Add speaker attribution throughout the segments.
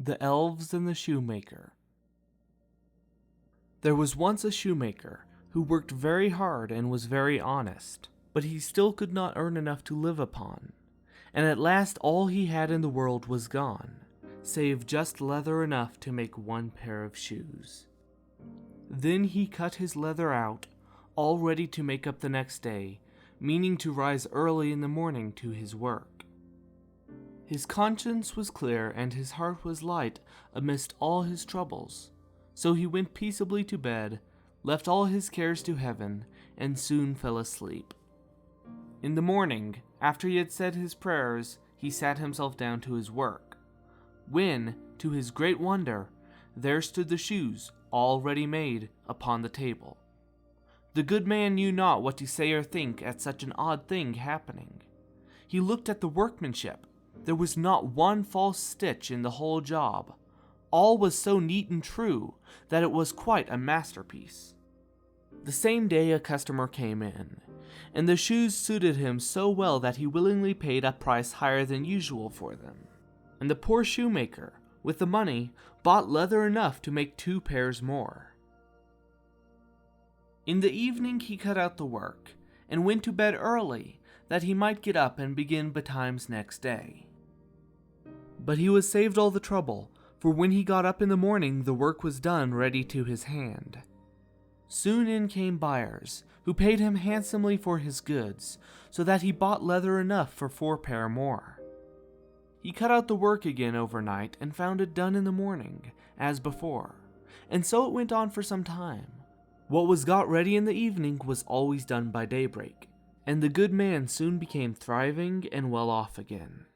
Speaker 1: The Elves and the Shoemaker. There was once a shoemaker who worked very hard and was very honest, but he still could not earn enough to live upon, and at last all he had in the world was gone, save just leather enough to make one pair of shoes. Then he cut his leather out, all ready to make up the next day, meaning to rise early in the morning to his work. His conscience was clear and his heart was light amidst all his troubles, so he went peaceably to bed, left all his cares to heaven, and soon fell asleep. In the morning, after he had said his prayers, he sat himself down to his work, when, to his great wonder, there stood the shoes, all ready made, upon the table. The good man knew not what to say or think at such an odd thing happening. He looked at the workmanship. There was not one false stitch in the whole job. All was so neat and true that it was quite a masterpiece. The same day a customer came in, and the shoes suited him so well that he willingly paid a price higher than usual for them. And the poor shoemaker, with the money, bought leather enough to make 2 pairs more. In the evening he cut out the work, and went to bed early, that he might get up and begin betimes next day. But he was saved all the trouble, for when he got up in the morning the work was done ready to his hand. Soon in came buyers, who paid him handsomely for his goods, so that he bought leather enough for 4 pair more. He cut out the work again overnight and found it done in the morning, as before, and so it went on for some time. What was got ready in the evening was always done by daybreak, and the good man soon became thriving and well off again.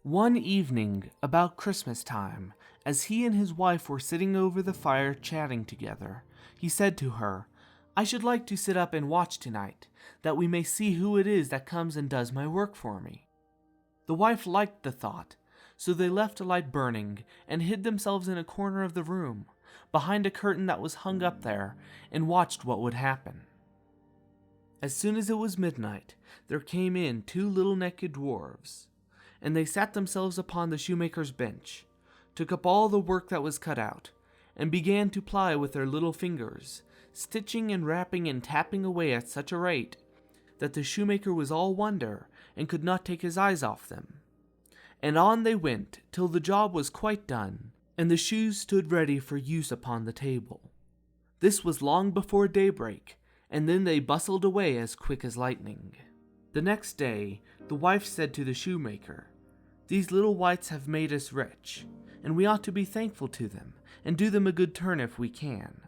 Speaker 1: One evening, about Christmas time, as he and his wife were sitting over the fire chatting together, he said to her, "I should like to sit up and watch tonight, that we may see who it is that comes and does my work for me." The wife liked the thought, so they left a light burning and hid themselves in a corner of the room, behind a curtain that was hung up there, and watched what would happen. As soon as it was midnight, there came in 2 little naked dwarves, and they sat themselves upon the shoemaker's bench, took up all the work that was cut out, and began to ply with their little fingers, stitching and wrapping and tapping away at such a rate that the shoemaker was all wonder and could not take his eyes off them. And on they went till the job was quite done, and the shoes stood ready for use upon the table. This was long before daybreak, and then they bustled away as quick as lightning. The next day, the wife said to the shoemaker, "These little wights have made us rich, and we ought to be thankful to them, and do them a good turn if we can.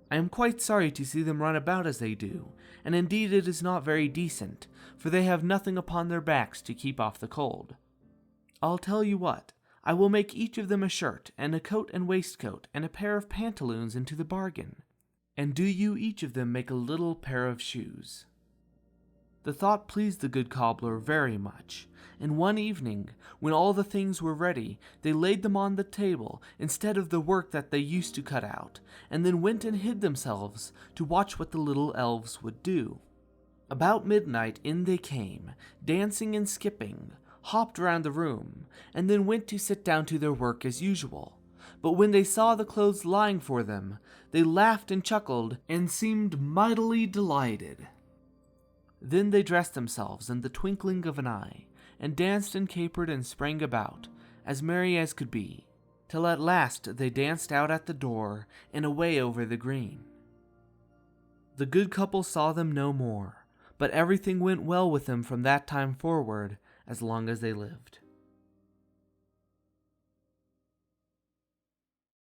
Speaker 1: I am quite sorry to see them run about as they do, and indeed it is not very decent, for they have nothing upon their backs to keep off the cold. I'll tell you what, I will make each of them a shirt, and a coat and waistcoat, and a pair of pantaloons into the bargain, and do you each of them make a little pair of shoes." The thought pleased the good cobbler very much, and one evening, when all the things were ready, they laid them on the table instead of the work that they used to cut out, and then went and hid themselves to watch what the little elves would do. About midnight in they came, dancing and skipping, hopped round the room, and then went to sit down to their work as usual. But when they saw the clothes lying for them, they laughed and chuckled, and seemed mightily delighted. Then they dressed themselves in the twinkling of an eye, and danced and capered and sprang about, as merry as could be, till at last they danced out at the door, and away over the green. The good couple saw them no more, but everything went well with them from that time forward, as long as they lived.